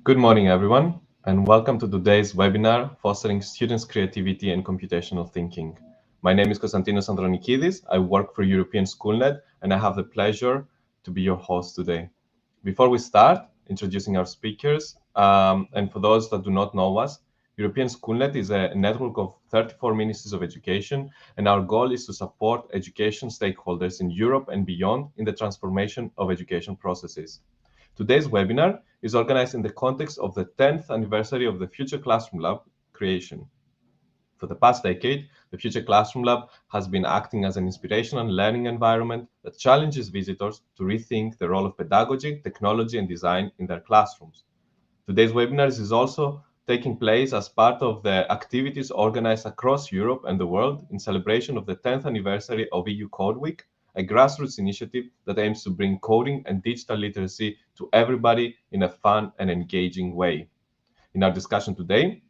Good morning, everyone, and welcome to today's webinar, Fostering Students' Creativity and Computational Thinking. My name is Konstantinos Andronikidis. I work for European Schoolnet, and I have the pleasure to be your host today. Before we start introducing our speakers, and for those that do not know us, European Schoolnet is a network of 34 ministries of education, and our goal is to support education stakeholders in Europe and beyond in the transformation of education processes. Today's webinar is organized in the context of the 10th anniversary of the Future Classroom Lab creation. For the past decade, the Future Classroom Lab has been acting as an inspirational learning environment that challenges visitors to rethink the role of pedagogy, technology, and design in their classrooms. Today's webinar is also taking place as part of the activities organized across Europe and the world in celebration of the 10th anniversary of EU Code Week, a grassroots initiative that aims to bring coding and digital literacy to everybody in a fun and engaging way. In our discussion today,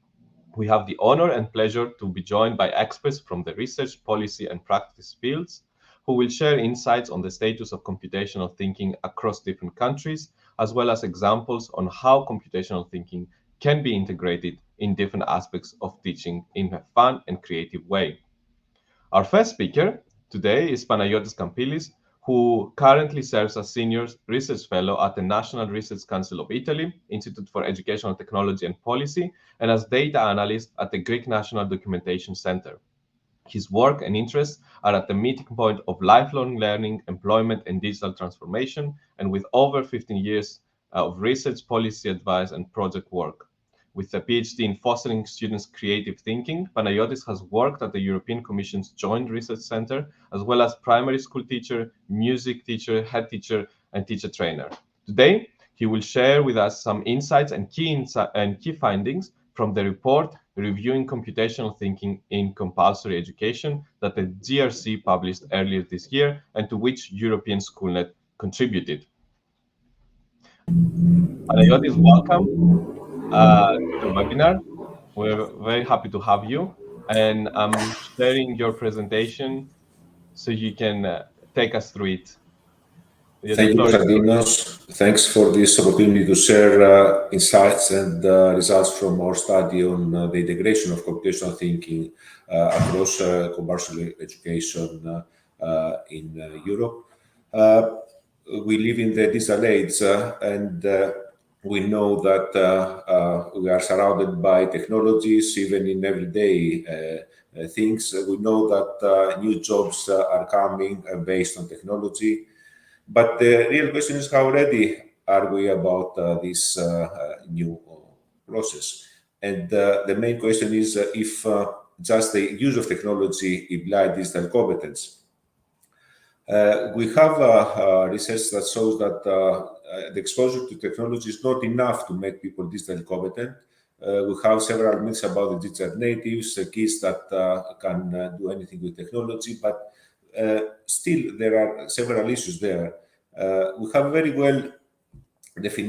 we have the honor and pleasure to be joined by experts from the research, policy, and practice fields who will share insights on the status of computational thinking across different countries, as well as examples on how computational thinking can be integrated in different aspects of teaching in a fun and creative way. Our first speaker today is Panagiotis Kampilis, who currently serves as Senior Research Fellow at the National Research Council of Italy, Institute for Educational Technology and Policy, and as Data Analyst at the Greek National Documentation Center. His work and interests are at the meeting point of lifelong learning, employment, and digital transformation, and with over 15 years of research, policy advice, and project work. With a PhD in fostering students' creative thinking, Panagiotis has worked at the European Commission's Joint Research Center, as well as primary school teacher, music teacher, head teacher, and teacher trainer. Today, he will share with us some insights and key findings from the report reviewing computational thinking in compulsory education that the GRC published earlier this year and to which European Schoolnet contributed. Panagiotis, welcome to the webinar. We're very happy to have you, and I'm sharing your presentation so you can take us through it. The Thank you, floor is yours. Konstantinos. Thanks for this opportunity to share insights and results from our study on the integration of computational thinking across compulsory education in Europe. We live in the digital age, and we know that we are surrounded by technologies, even in everyday things. We know that new jobs are coming based on technology. But the real question is, how ready are we about this new process? And the main question is if just the use of technology implies digital competence. We have research that shows that the exposure to technology is not enough to make people digitally competent. We have several myths about the digital natives, kids that can do anything with technology, but still, there are several issues there. We have a very well-defined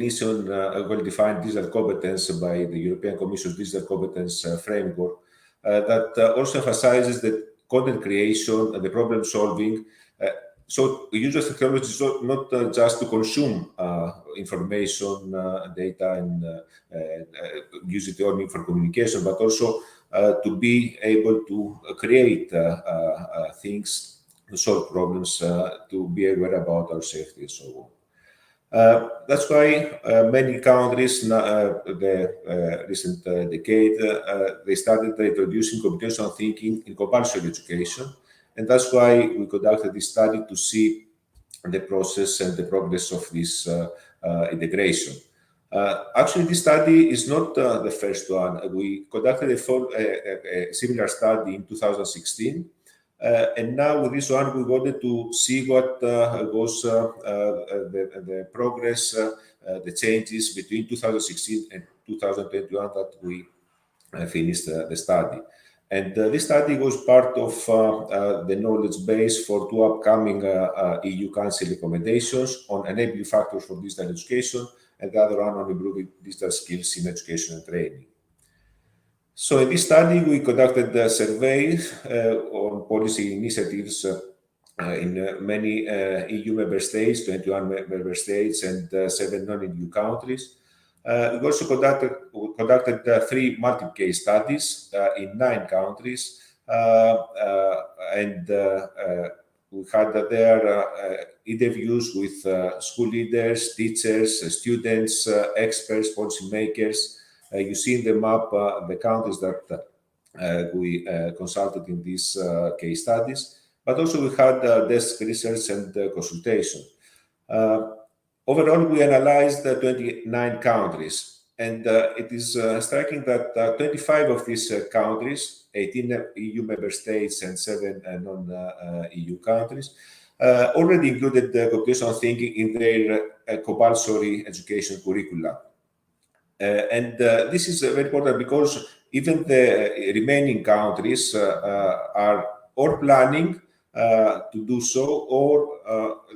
digital competence by the European Commission's digital competence framework that also emphasizes the content creation and the problem solving. So the use of technology is not just to consume information, data, and use it only for communication, but also to be able to create things, to solve problems, to be aware about our safety and so on. That's why many countries, the recent decade, they started introducing computational thinking in compulsory education. And that's why we conducted this study to see the process and the progress of this integration. Actually, this study is not the first one. We conducted a similar study in 2016. And now with this one, we wanted to see what was the progress, the changes between 2016 and 2021 that we finished the study. And this study was part of the knowledge base for two upcoming EU Council recommendations on enabling factors for digital education and the other one on improving digital skills in education and training. So in this study, we conducted surveys on policy initiatives in many EU member states, 21 member states, and 7 non-EU countries. We also conducted 3 multiple case studies in 9 countries, and we had there interviews with school leaders, teachers, students, experts, policymakers. You see in the map the countries that we consulted in these case studies, but also we had desk research and consultation. Overall, we analyzed 29 countries, and it is striking that 25 of these countries, 18 EU member states and 7 non-EU countries, already included computational thinking in their compulsory education curricula. And this is very important because even the remaining countries are or planning to do so, or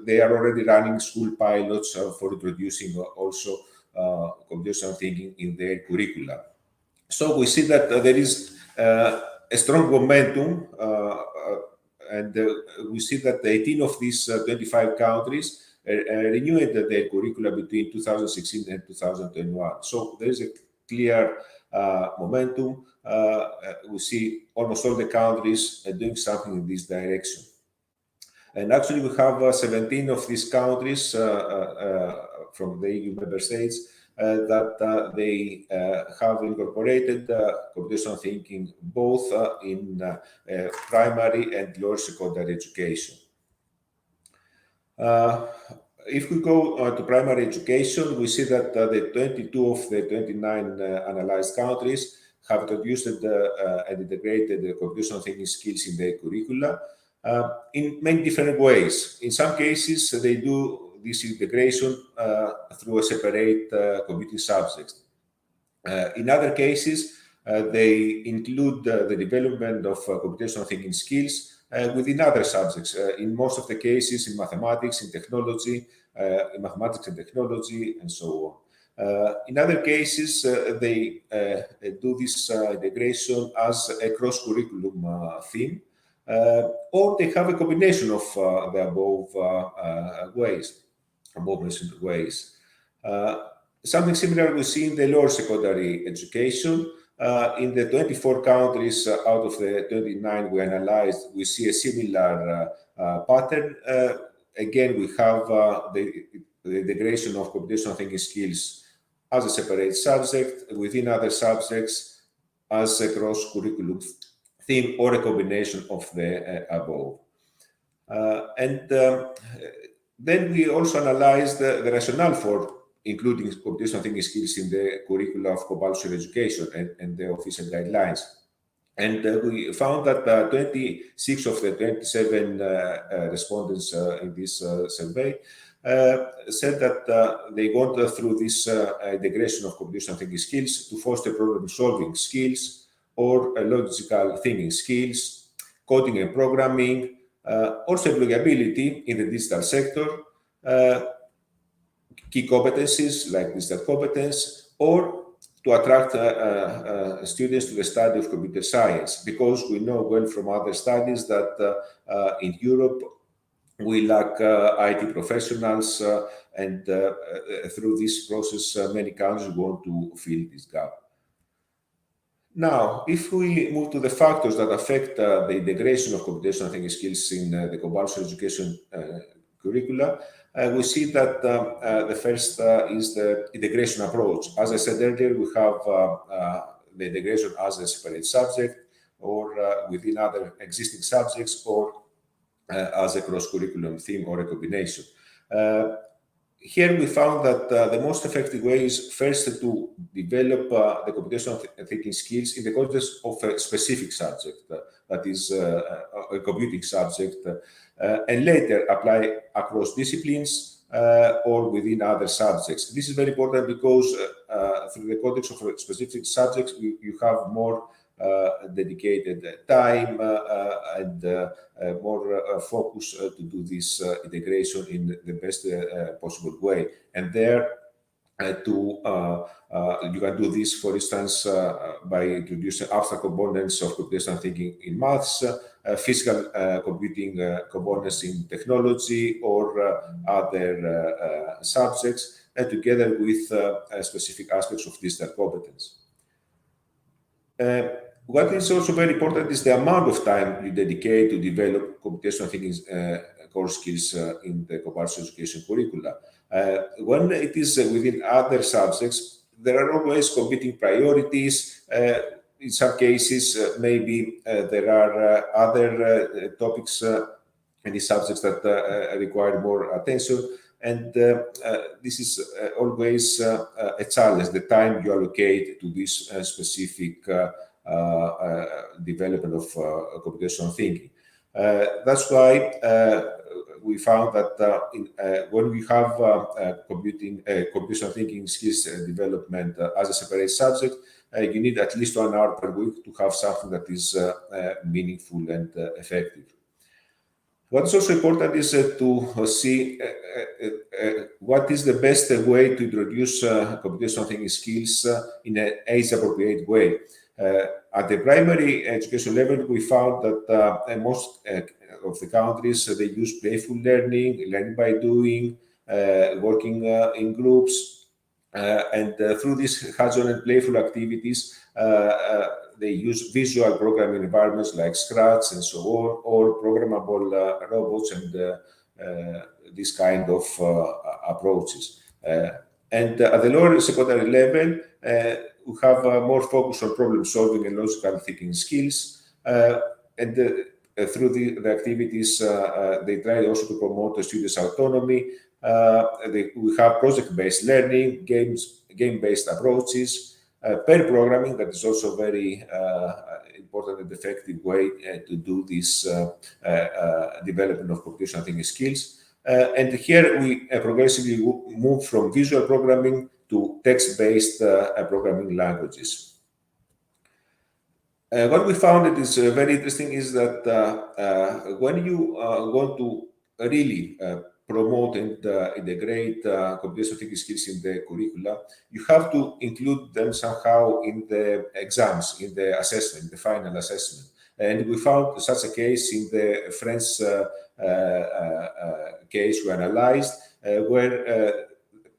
they are already running school pilots for introducing also computational thinking in their curricula. So we see that there is a strong momentum, and we see that 18 of these 25 countries renewed their curricula between 2016 and 2021. So there is a clear momentum. We see almost all the countries doing something in this direction. And actually, we have 17 of these countries from the EU member states that they have incorporated computational thinking both in primary and lower secondary education. If we go to primary education, we see that the 22 of the 29 analyzed countries have introduced and integrated the computational thinking skills in their curricula in many different ways. In some cases, they do this integration through a separate computing subject. In other cases, they include the development of computational thinking skills within other subjects. In most of the cases, in mathematics, in technology, and so on. In other cases, they do this integration as a cross-curriculum theme, or they have a combination of the above mentioned ways. Something similar we see in the lower secondary education. In the 24 countries out of the 29 we analyzed, we see a similar pattern. Again, we have the integration of computational thinking skills as a separate subject within other subjects as a cross-curriculum theme or a combination of the above. Then we also analyzed the rationale for including computational thinking skills in the curricula of compulsory education and the official guidelines. And we found that 26 of the 27 respondents in this survey said that they want through this integration of computational thinking skills to foster problem-solving skills or logical thinking skills, coding and programming, also employability in the digital sector, key competencies like digital competence, or to attract students to the study of computer science, because we know well from other studies that in Europe we lack IT professionals, and through this process many countries want to fill this gap. Now, if we move to the factors that affect the integration of computational thinking skills in the compulsory education curricula, we see that the first is the integration approach. As I said earlier, we have the integration as a separate subject or within other existing subjects, or as a cross-curriculum theme or a combination. Here we found that the most effective way is first to develop the computational thinking skills in the context of a specific subject, that is a computing subject, and later apply across disciplines or within other subjects. This is very important because through the context of a specific subject, you have more dedicated time and more focus to do this integration in the best possible way. And there you can do this, for instance, by introducing abstract components of computational thinking in maths, physical computing components in technology or other subjects, and together with specific aspects of digital competence. What is also very important is the amount of time you dedicate to develop computational thinking core skills in the compulsory education curricula. When it is within other subjects, there are always competing priorities. In some cases, maybe there are other topics in these subjects that require more attention. And this is always a challenge, the time you allocate to this specific development of computational thinking. That's why we found that when we have computational thinking skills development as a separate subject, you need at least 1 hour per week to have something that is meaningful and effective. What is also important is to see what is the best way to introduce computational thinking skills in an age-appropriate way. At the primary education level, we found that most of the countries, they use playful learning by doing, working in groups, and through these hands-on and playful activities, they use visual programming environments like Scratch and so on, or programmable robots and this kind of approaches. And at the lower secondary level, we have more focus on problem solving and logical thinking skills. And through the activities, they try also to promote the students' autonomy. We have project-based learning, game-based approaches, pair programming, that is also very important and effective way to do this development of computational thinking skills. And here we progressively move from visual programming to text-based programming languages. What we found that is very interesting is that when you want to really promote and integrate computational thinking skills in the curricula, you have to include them somehow in the exams, in the assessment, the final assessment. And we found such a case in the French case we analyzed, where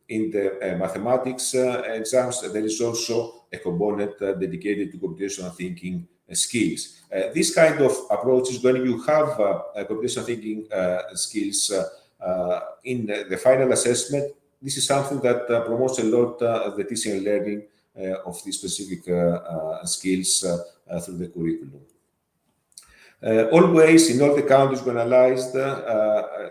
in the mathematics exams, there is also a component dedicated to computational thinking skills. This kind of approaches, when you have computational thinking skills in the final assessment, this is something that promotes a lot the teaching and learning of these specific skills through the curriculum. Always, in all the countries we analyzed,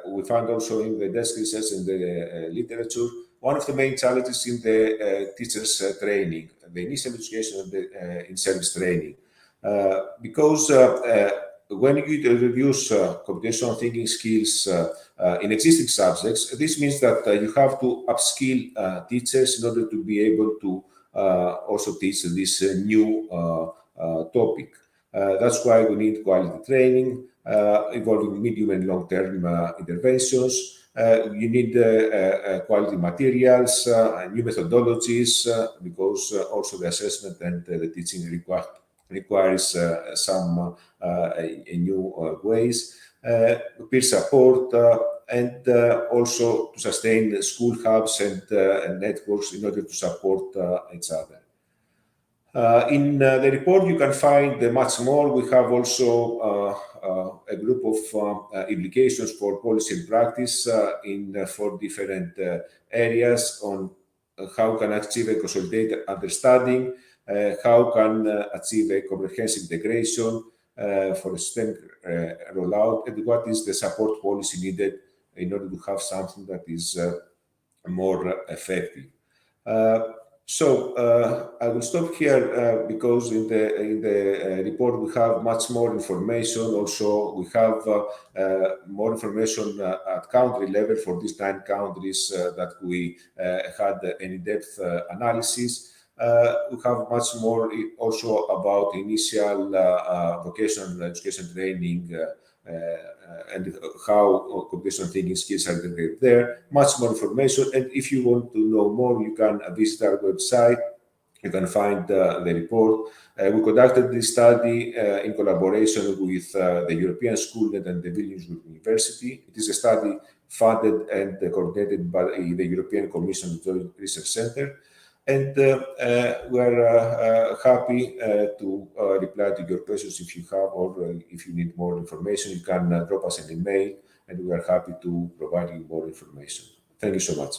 we found also in the desk research and the literature, one of the main challenges in the teachers' training, the initial education and the in-service training. Because when you introduce computational thinking skills in existing subjects, this means that you have to upskill teachers in order to be able to also teach this new topic. That's why we need quality training involving medium and long-term interventions. You need quality materials, new methodologies, because also the assessment and the teaching requires some new ways, peer support, and also to sustain school hubs and networks in order to support each other. In the report, you can find much more. We have also a group of implications for policy and practice in 4 different areas on how can achieve a consolidated understanding, how can achieve a comprehensive integration for a systemic rollout, and what is the support policy needed in order to have something that is more effective. So I will stop here because in the report we have much more information. Also, we have more information at country level for these 9 countries that we had an in-depth analysis. We have much more also about initial vocational education training and how computational thinking skills are integrated there. Much more information, and if you want to know more, you can visit our website You can find the report. We conducted this study in collaboration with the European Schoolnet and the Vilnius University. It is a study funded and coordinated by the European Commission Research Center. And we are happy to reply to your questions if you have, or if you need more information, you can drop us an email, and we are happy to provide you more information. Thank you so much.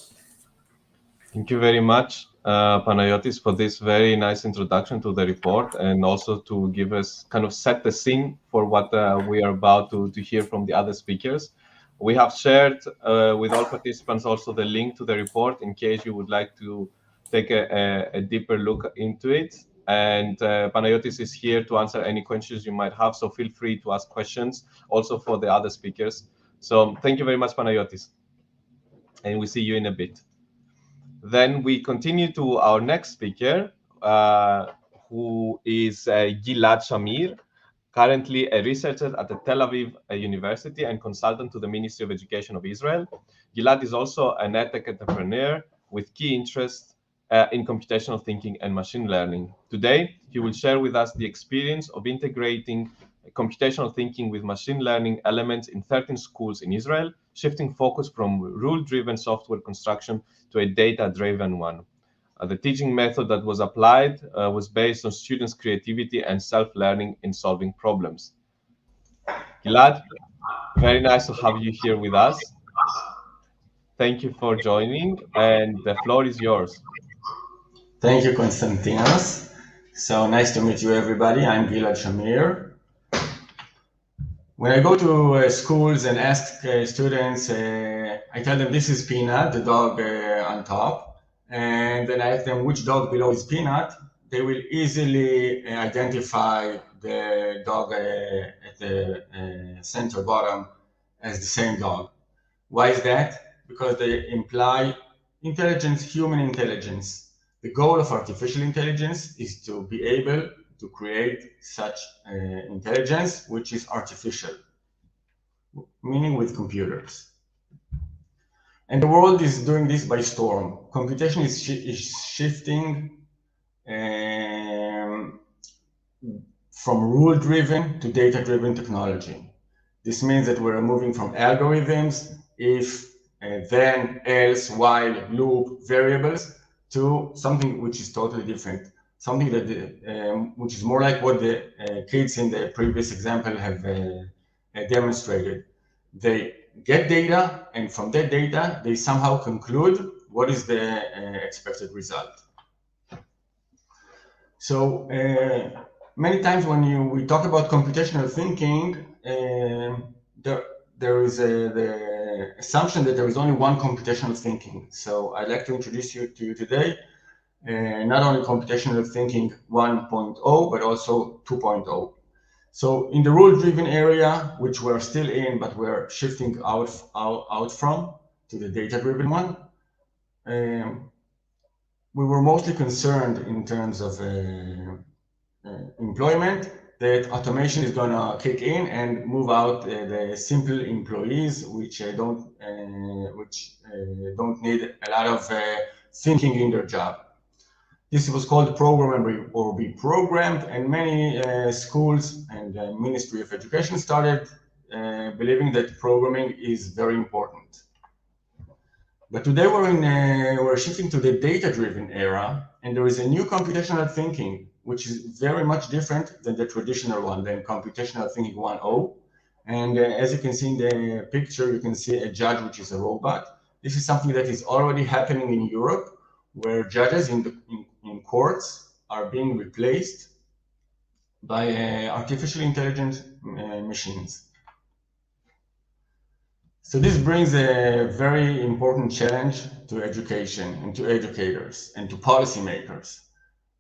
Thank you very much, Panayotis, for this very nice introduction to the report, and also to give us kind of set the scene for what we are about to hear from the other speakers. We have shared with all participants also the link to the report in case you would like to take a deeper look into it. And Panayotis is here to answer any questions you might have, so feel free to ask questions also for the other speakers. So thank you very much, Panayotis, and we see you in a bit. Then we continue to our next speaker, who is Gilad Shamir, currently a researcher at the Tel Aviv University and consultant to the Ministry of Education of Israel. Gilad is also an edtech entrepreneur with key interests in computational thinking and machine learning. Today, he will share with us the experience of integrating computational thinking with machine learning elements in 13 schools in Israel, shifting focus from rule-driven software construction to a data-driven one. The teaching method that was applied was based on students' creativity and self-learning in solving problems. Gilad, very nice to have you here with us. Thank you for joining, and the floor is yours. Thank you, Konstantinos. So nice to meet you, everybody. I'm Gilad Shamir. When I go to schools and ask students, I tell them this is Peanut, the dog on top, and then I ask them which dog below is Peanut. They will easily identify the dog at the center bottom as the same dog. Why is that? Because they imply intelligence, human intelligence. The goal of artificial intelligence is to be able to create such intelligence, which is artificial, meaning with computers. And the world is doing this by storm. Computation is shifting from rule-driven to data-driven technology. This means that we're moving from algorithms, if, then, else, while, loop, variables, to something which is totally different. Something that which is more like what the kids in the previous example have demonstrated. They get data, and from that data, they somehow conclude what is the expected result. So many times when we talk about computational thinking, there is the assumption that there is only one computational thinking. So I'd like to introduce you to today not only computational thinking 1.0, but also 2.0. So in the rule-driven area, which we're still in, but we're shifting out from to the data-driven one, we were mostly concerned in terms of employment that automation is going to kick in and move out the simple employees, which don't need a lot of thinking in their job. This was called program or be programmed, and many schools and the Ministry of Education started believing that programming is very important. But today we're shifting to the data-driven era, and there is a new computational thinking, which is very much different than the traditional one, than computational thinking 1.0. And as you can see in the picture, you can see a judge, which is a robot. This is something that is already happening in Europe, where judges in courts are being replaced by artificial intelligence machines. So this brings a very important challenge to education and to educators and to policymakers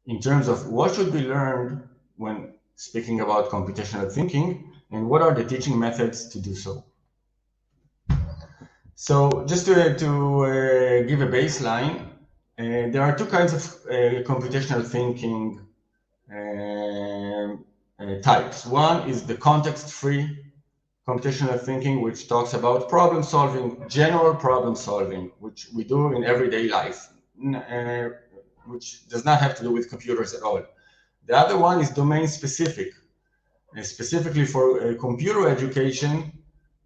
in terms of what should be learned when speaking about computational thinking and what are the teaching methods to do so. So just to give a baseline, there are two kinds of computational thinking types. One is the context-free computational thinking, which talks about problem solving, general problem solving, which we do in everyday life. which does not have to do with computers at all. The other one is domain specific. Specifically for computer education,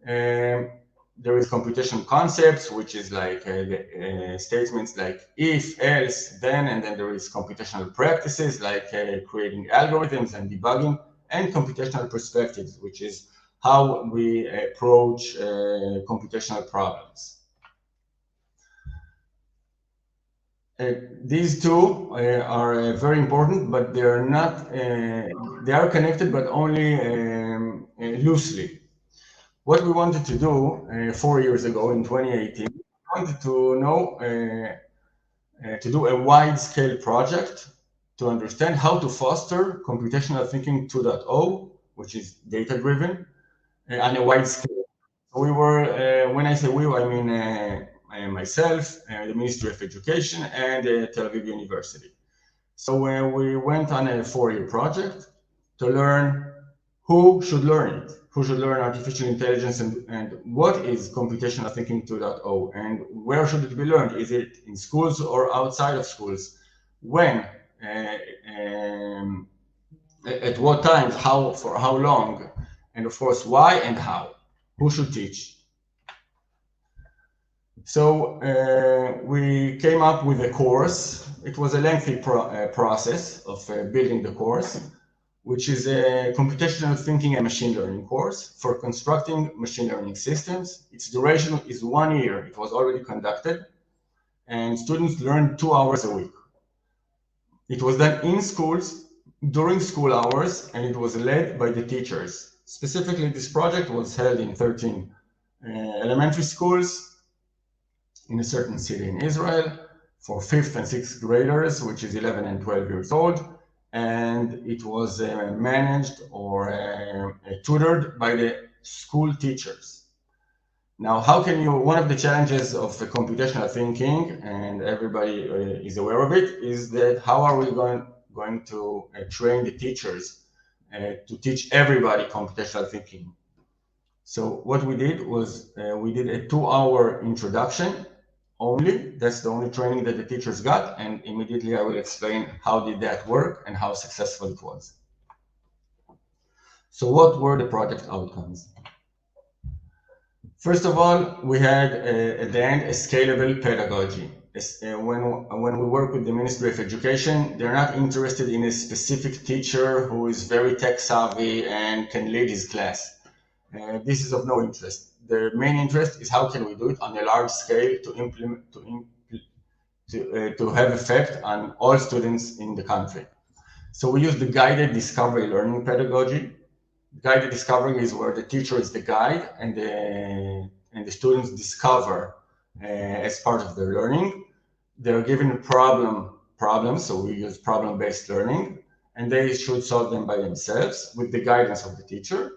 there is computational concepts, which is like statements like if, else, then, and then there is computational practices like creating algorithms and debugging, and computational perspectives, which is how we approach computational problems. These two are very important, but they are not, they are connected, but only loosely. What we wanted to do 4 years ago in 2018, we wanted to know, to do a wide-scale project to understand how to foster computational thinking 2.0, which is data-driven, on a wide scale. So we were, when I say we, I mean myself, the Ministry of Education, and Tel Aviv University. So we went on a 4-year project to learn who should learn it, who should learn artificial intelligence, and what is computational thinking 2.0, and where should it be learned? Is it in schools or outside of schools? When? At what times? How? For how long? And of course, why and how? Who should teach? So we came up with a course. It was a lengthy process of building the course, which is a computational thinking and machine learning course for constructing machine learning systems. Its duration is 1 year. It was already conducted, and students learned 2 hours a week. It was done in schools during school hours, and it was led by the teachers. Specifically, this project was held in 13 elementary schools in a certain city in Israel for 5th and 6th graders, which is 11 and 12 years old. And it was managed or tutored by the school teachers. Now, how can you, one of the challenges of the computational thinking, and everybody is aware of it, is that how are we going to train the teachers to teach everybody computational thinking? So what we did was we did a 2-hour introduction only. That's the only training that the teachers got, and immediately I will explain how did that work and how successful it was. So what were the project outcomes? First of all, we had at the end a scalable pedagogy. When we work with the Ministry of Education, they're not interested in a specific teacher who is very tech savvy and can lead his class. This is of no interest. The main interest is how can we do it on a large scale to implement, to have effect on all students in the country. So we use the guided discovery learning pedagogy. Guided discovery is where the teacher is the guide and the students discover as part of their learning. They're given problems, so we use problem-based learning, and they should solve them by themselves with the guidance of the teacher.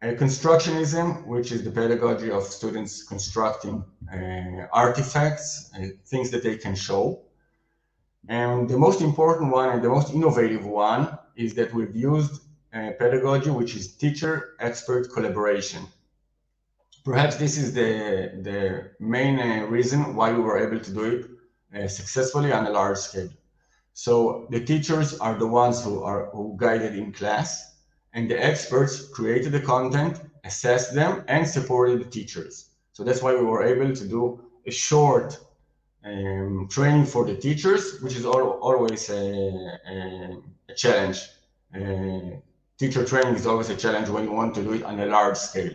Constructionism, which is the pedagogy of students constructing artifacts, things that they can show. And the most important one and the most innovative one is that we've used pedagogy, which is teacher-expert collaboration. Perhaps this is the main reason why we were able to do it successfully on a large scale. So the teachers are the ones who guided in class, and the experts created the content, assessed them, and supported the teachers. So that's why we were able to do a short training for the teachers, which is always a challenge. Teacher training is always a challenge when you want to do it on a large scale.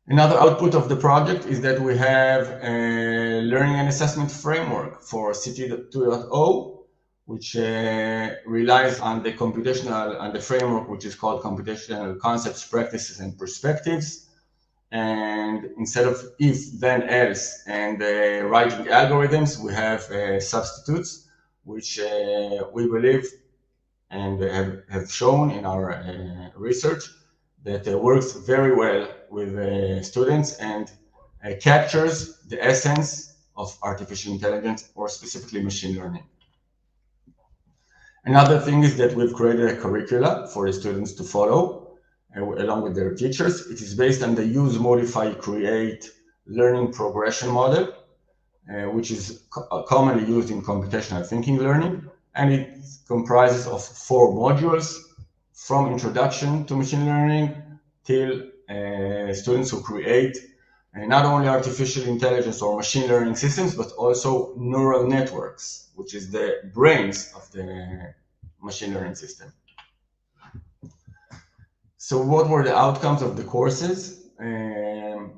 Another output of the project is that we have a learning and assessment framework for City 2.0, which relies on the framework, which is called computational concepts, practices, and perspectives. And instead of if, then, else, and writing algorithms, we have substitutes, which we believe and have shown in our research that works very well with students and captures the essence of artificial intelligence, or specifically machine learning. Another thing is that we've created a curricula for the students to follow along with their teachers. It is based on the use, modify, create learning progression model. which is commonly used in computational thinking learning, and it comprises of 4 modules, from introduction to machine learning till students who create not only artificial intelligence or machine learning systems, but also neural networks, which is the brains of the machine learning system. So what were the outcomes of the courses?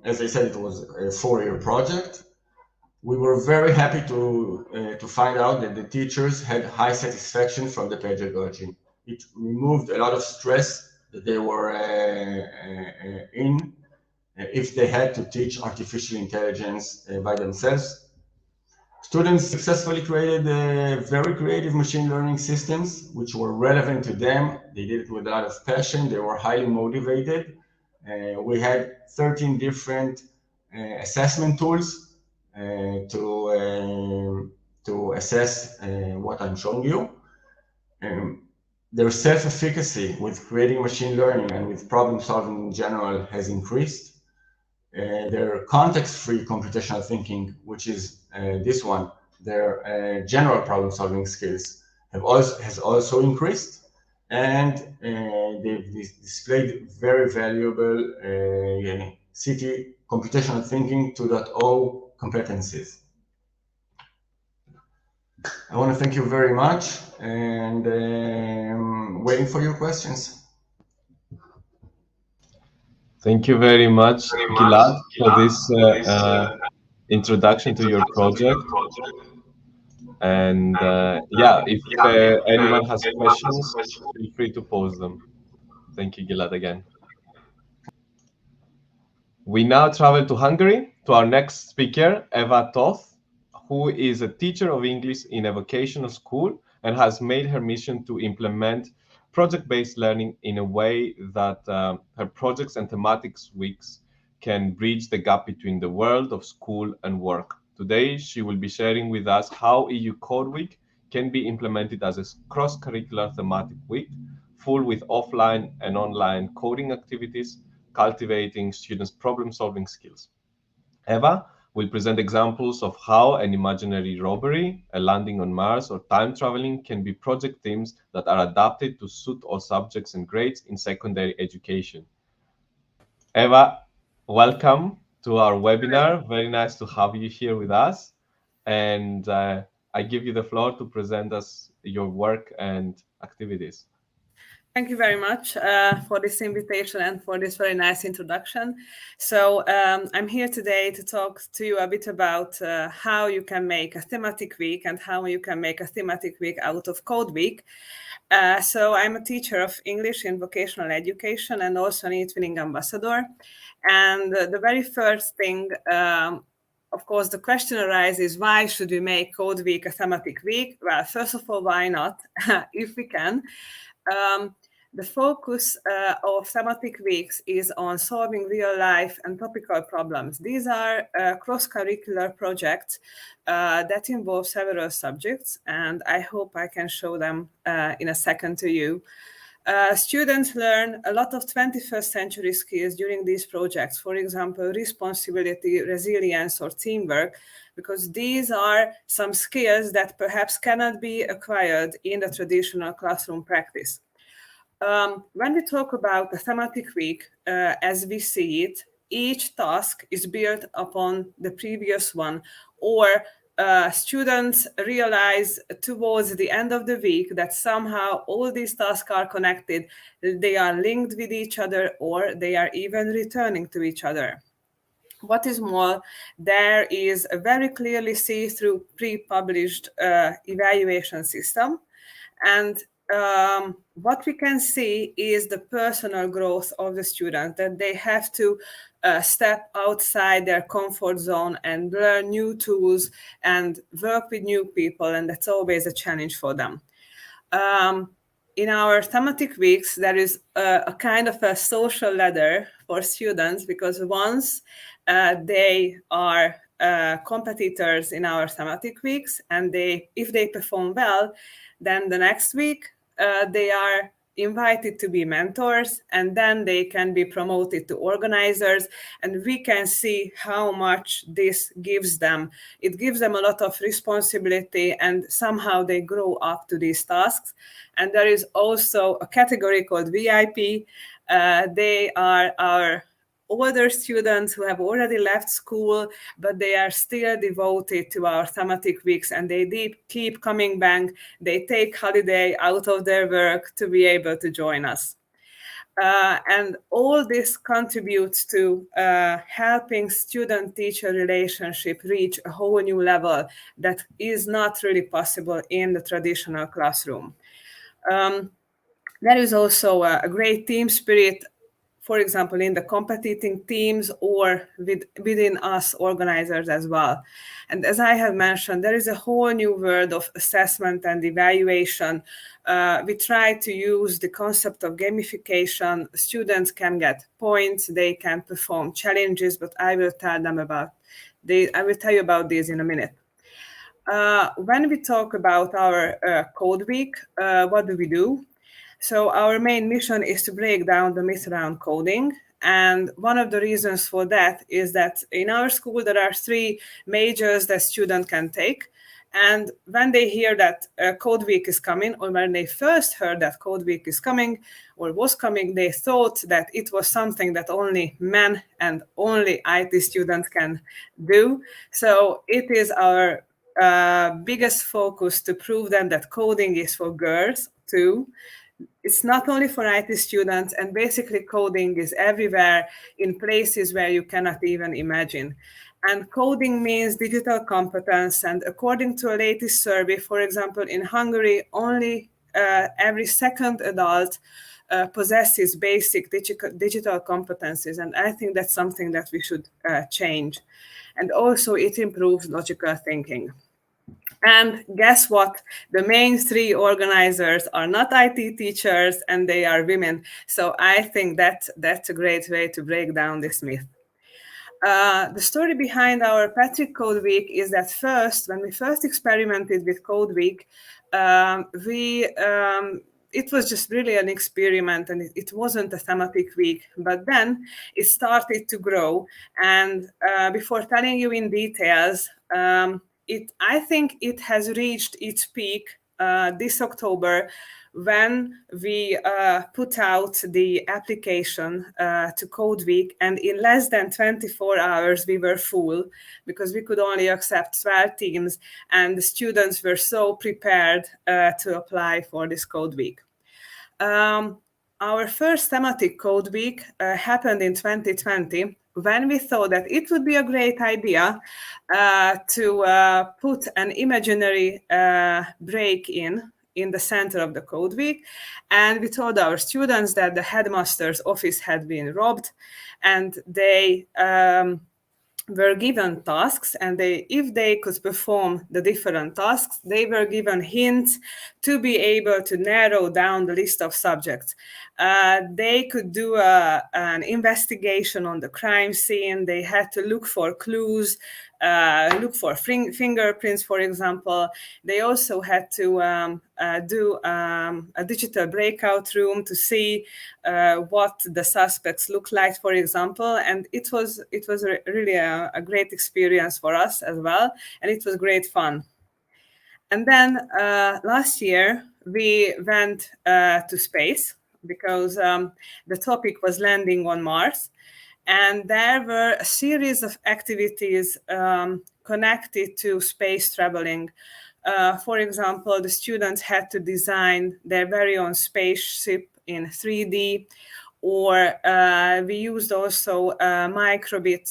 As I said, it was a 4-year project. We were very happy to find out that the teachers had high satisfaction from the pedagogy. It removed a lot of stress that they were in if they had to teach artificial intelligence by themselves. Students successfully created very creative machine learning systems which were relevant to them. They did it with a lot of passion. They were highly motivated. We had 13 different assessment tools to assess what I'm showing you. Their self-efficacy with creating machine learning and with problem solving in general has increased. Their context-free computational thinking, which is this one, their general problem-solving skills has also increased, and they've displayed very valuable CT computational thinking 2.0 competencies. I want to thank you very much, and waiting for your questions. Thank you very much, Gilad, for this introduction to your project. And yeah, if anyone has questions, feel free to pose them. Thank you, Gilad, again. We now travel to Hungary to our next speaker, Eva Toth, who is a teacher of English in a vocational school and has made her mission to implement project-based learning in a way that her projects and thematics weeks can bridge the gap between the world of school and work. Today, she will be sharing with us how EU Code Week can be implemented as a cross-curricular thematic week, full with offline and online coding activities, cultivating students' problem-solving skills. Eva will present examples of how an imaginary robbery, a landing on Mars, or time traveling can be project themes that are adapted to suit all subjects and grades in secondary education. Eva, welcome to our webinar. Very nice to have you here with us. And I give you the floor to present us your work and activities. Thank you very much for this invitation and for this very nice introduction. So I'm here today to talk to you a bit about how you can make a thematic week and how you can make a thematic week out of Code Week. So I'm a teacher of English in vocational education and also an eTwinning ambassador. And the very first thing, of course, the question arises, why should we make Code Week a thematic week? Well, first of all, why not, if we can? The focus of thematic weeks is on solving real-life and topical problems. These are cross-curricular projects that involve several subjects, and I hope I can show them in a second to you. Students learn a lot of 21st century skills during these projects, for example, responsibility, resilience, or teamwork, because these are some skills that perhaps cannot be acquired in the traditional classroom practice. When we talk about the thematic week, as we see it, each task is built upon the previous one, or students realize towards the end of the week that somehow all these tasks are connected, they are linked with each other, or they are even returning to each other. What is more, there is a very clearly see-through pre-published evaluation system, and what we can see is the personal growth of the student, that they have to step outside their comfort zone and learn new tools and work with new people, and that's always a challenge for them. In our thematic weeks, there is a kind of a social ladder for students, because once they are competitors in our thematic weeks, and if they perform well, then the next week they are invited to be mentors, and then they can be promoted to organizers, and we can see how much this gives them. It gives them a lot of responsibility, and somehow they grow up to these tasks. And there is also a category called VIP. They are our older students who have already left school, but they are still devoted to our thematic weeks, and they keep coming back. They take holiday out of their work to be able to join us. And all this contributes to helping student-teacher relationship reach a whole new level that is not really possible in the traditional classroom. There is also a great team spirit, for example, in the competing teams or within us organizers as well. And as I have mentioned, there is a whole new world of assessment and evaluation. We try to use the concept of gamification. Students can get points, they can perform challenges, but I will tell you about these in a minute. When we talk about our code week, what do we do? So our main mission is to break down the myth around coding. And one of the reasons for that is that in our school, there are 3 majors that students can take. And when they hear that Code Week is coming, or when they first heard that Code Week is coming or was coming, they thought that it was something that only men and only IT students can do. So it is our biggest focus to prove them that coding is for girls too. It's not only for IT students, and basically coding is everywhere in places where you cannot even imagine. And coding means digital competence. And according to a latest survey, for example, in Hungary, only every second adult possesses basic digital competencies. And I think that's something that we should change. And also it improves logical thinking. And guess what? The main 3 organizers are not IT teachers, and they are women. So I think that's a great way to break down this myth. The story behind our Patrick Code Week is that when we first experimented with Code Week, it was just really an experiment, and it wasn't a thematic week. But then it started to grow. And before telling you in details, I think it has reached its peak this October when we put out the application to Code Week, and in less than 24 hours we were full because we could only accept 12 teams, and the students were so prepared to apply for this Code Week. Our first thematic Code Week happened in 2020, when we thought that it would be a great idea to put an imaginary break in the center of the Code Week. And we told our students that the headmaster's office had been robbed, and they were given tasks, and if they could perform the different tasks, they were given hints to be able to narrow down the list of subjects. They could do an investigation on the crime scene. They had to look for clues, look for fingerprints, for example. They also had to do a digital breakout room to see what the suspects look like, for example. And it was really a great experience for us as well, and it was great fun. And then last year we went to space because the topic was landing on Mars. And there were a series of activities connected to space traveling. For example, the students had to design their very own spaceship in 3D, or we used also microbit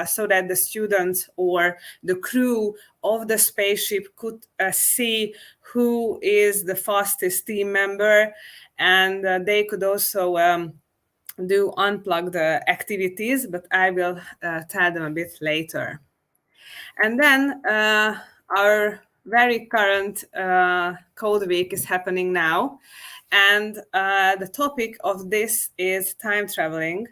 so that the students or the crew of the spaceship could see who is the fastest team member, and they could also do unplugged activities, but I will tell them a bit later. And then our very current Code Week is happening now. And the topic of this is time traveling.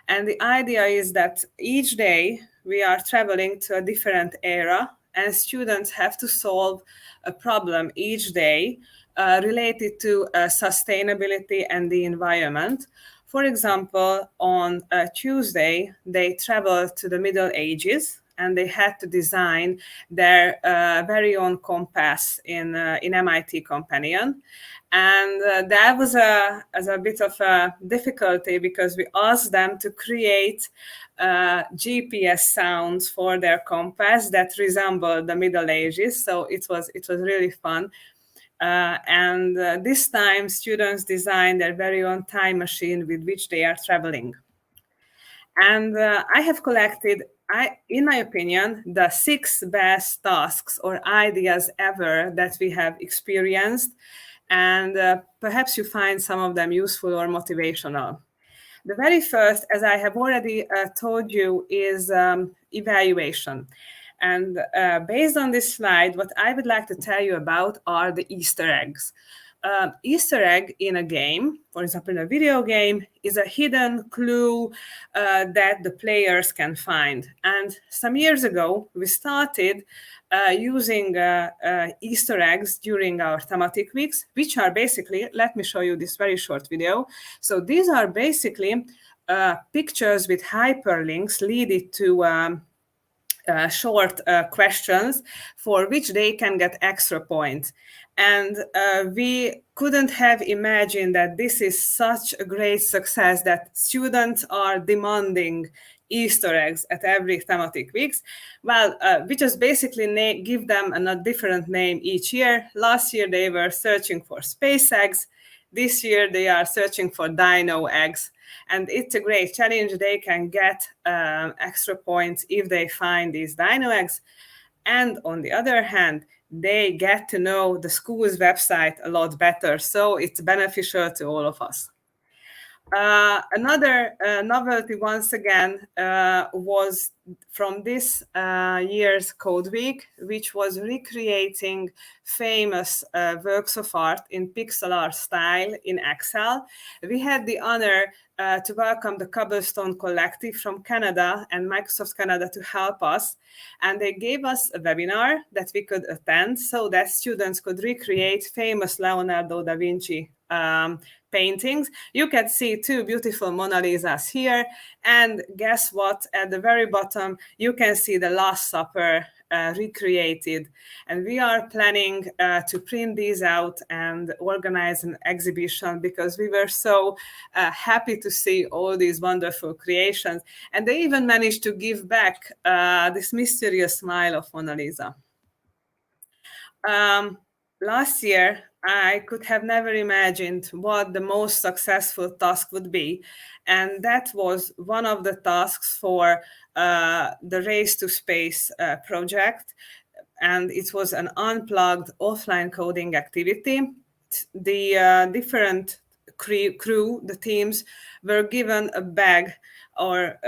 And the idea is that each day we are traveling to a different era and students have to solve a problem each day related to sustainability and the environment. For example, on Tuesday, they traveled to the Middle Ages and they had to design their very own compass in MIT Companion. And that was a bit of a difficulty because we asked them to create GPS sounds for their compass that resembled the Middle Ages. So it was really fun. And this time, students designed their very own time machine with which they are traveling. And I have collected, in my opinion, the 6 best tasks or ideas ever that we have experienced. And perhaps you find some of them useful or motivational. The very first, as I have already told you, is evaluation. And based on this slide, what I would like to tell you about are the Easter eggs. Easter egg in a game, for example, in a video game, is a hidden clue that the players can find. And some years ago, we started using Easter eggs during our thematic weeks, which are basically, let me show you this very short video. So these are basically pictures with hyperlinks leading to short questions for which they can get extra points. And we couldn't have imagined that this is such a great success that students are demanding Easter eggs at every thematic weeks. Well, we just basically give them a different name each year. Last year, they were searching for space eggs. This year, they are searching for dino eggs. And it's a great challenge. They can get extra points if they find these dino eggs. And on the other hand, they get to know the school's website a lot better. So it's beneficial to all of us. Another novelty, once again, was from this year's Code Week, which was recreating famous works of art in pixel art style in Excel. We had the honor to welcome the Cobblestone Collective from Canada and Microsoft Canada to help us. And they gave us a webinar that we could attend so that students could recreate famous Leonardo da Vinci paintings. You can see 2 beautiful Mona Lisas here. And guess what? At the very bottom, you can see the Last Supper recreated. And we are planning to print these out and organize an exhibition because we were so happy to see all these wonderful creations. And they even managed to give back this mysterious smile of Mona Lisa. Last year, I could have never imagined what the most successful task would be. And that was one of the tasks for the Race to Space project. And it was an unplugged offline coding activity. The different crew, the teams, were given a bag or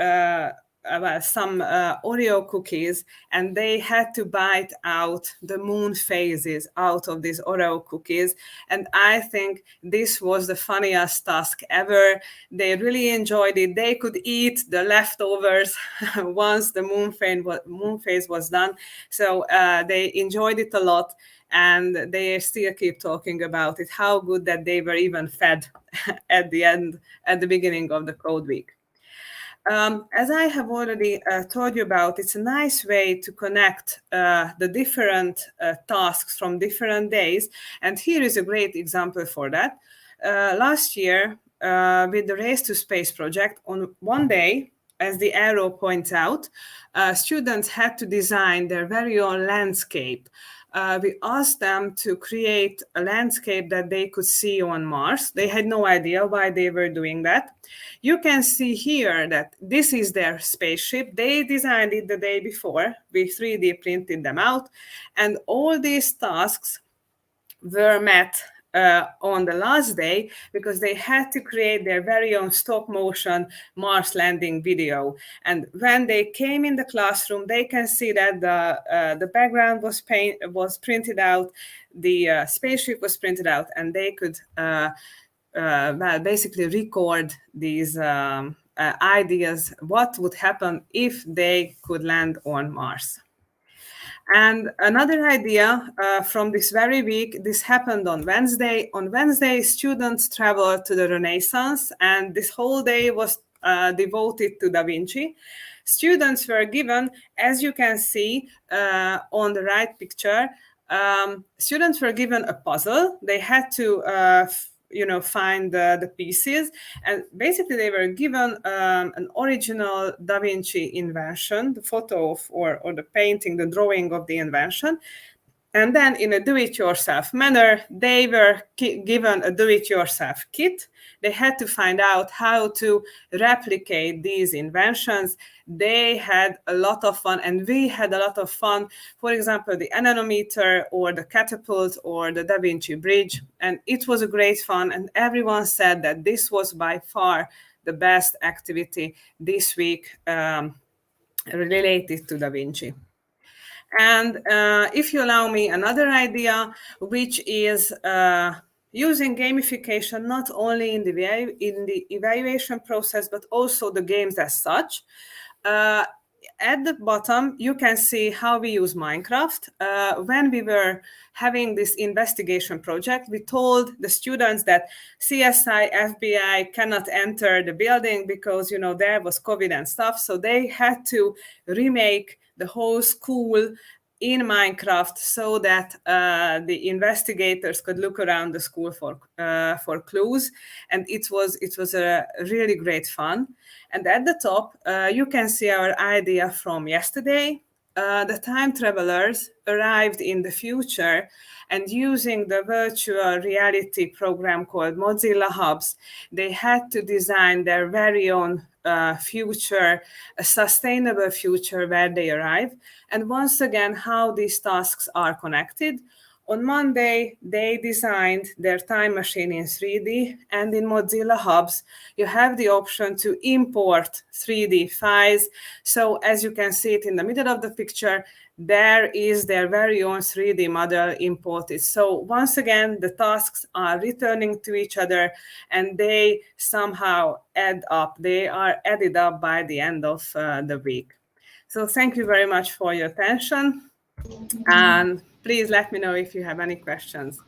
some Oreo cookies, and they had to bite out the moon phases out of these Oreo cookies. And I think this was the funniest task ever. They really enjoyed it. They could eat the leftovers once the moon phase was done. So they enjoyed it a lot, and they still keep talking about it, how good that they were even fed at the beginning of the Code Week. As I have already told you about, it's a nice way to connect the different tasks from different days. And here is a great example for that. Last year, with the Race to Space project, on one day, as the arrow points out, students had to design their very own landscape. We asked them to create a landscape that they could see on Mars. They had no idea why they were doing that. You can see here that this is their spaceship. They designed it the day before. We 3D printed them out. And all these tasks were met on the last day because they had to create their very own stop motion Mars landing video. And when they came in the classroom, they can see that the background was printed out, the spaceship was printed out, and they could basically record these ideas, what would happen if they could land on Mars. And another idea from this very week, this happened on Wednesday. On Wednesday, students traveled to the Renaissance, and this whole day was devoted to Da Vinci. Students were given, as you can see on the right picture, students were given a puzzle. They had to find the pieces, and basically they were given an original Da Vinci invention, the photo of, or the painting, the drawing of the invention. And then in a do-it-yourself manner, they were given a do-it-yourself kit. They had to find out how to replicate these inventions. They had a lot of fun, and we had a lot of fun. For example, the anemometer or the catapult or the Da Vinci bridge. And it was a great fun, and everyone said that this was by far the best activity this week related to Da Vinci. And if you allow me another idea, which is using gamification not only in the evaluation process, but also the games as such. At the bottom, you can see how we use Minecraft. When we were having this investigation project, we told the students that CSI, FBI cannot enter the building because, there was COVID and stuff. So they had to remake the whole school in Minecraft so that the investigators could look around the school for clues, and it was a really great fun. And at the top, you can see our idea from yesterday. The time travelers arrived in the future, and using the virtual reality program called Mozilla Hubs, they had to design their very own future, a sustainable future where they arrive. And once again, how these tasks are connected. On Monday, they designed their time machine in 3D, and in Mozilla Hubs, you have the option to import 3D files. So as you can see it in the middle of the picture, there is their very own 3D model imported. So once again, the tasks are returning to each other, and they somehow add up. They are added up by the end of the week. So thank you very much for your attention. And please let me know if you have any questions.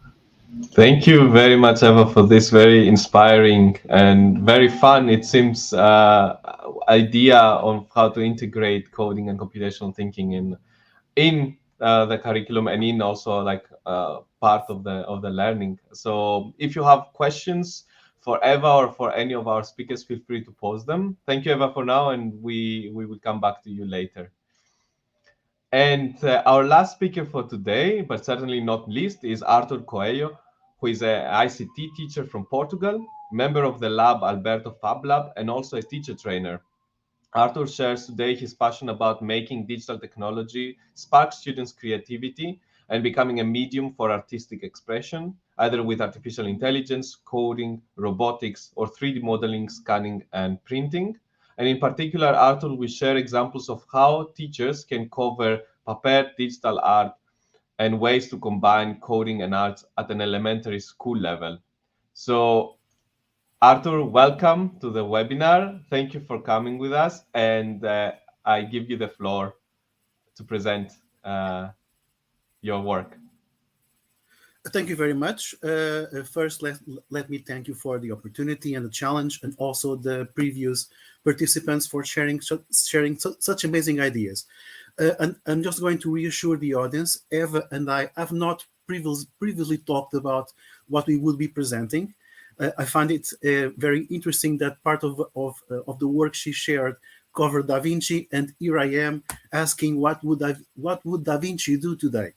Thank you very much, Eva, for this very inspiring and very fun, it seems, idea on how to integrate coding and computational thinking in the curriculum and in also part of the learning. So if you have questions for Eva or for any of our speakers, feel free to post them. Thank you, Eva, for now, and we will come back to you later. And our last speaker for today, but certainly not least, is Arthur Coelho, who is an ICT teacher from Portugal, member of the lab Alberto Fab Lab, and also a teacher trainer. Arthur shares today his passion about making digital technology spark students' creativity and becoming a medium for artistic expression, either with artificial intelligence, coding, robotics, or 3D modeling, scanning, and printing. And in particular, Arthur will share examples of how teachers can cover paper digital art and ways to combine coding and arts at an elementary school level. So Arthur, welcome to the webinar. Thank you for coming with us, and I give you the floor to present your work. Thank you very much. First, let me thank you for the opportunity and the challenge, and also the previous participants for sharing such amazing ideas. And I'm just going to reassure the audience, Eva and I have not previously talked about what we will be presenting. I find it very interesting that part of the work she shared covered Da Vinci, and here I am asking what would Da Vinci do today.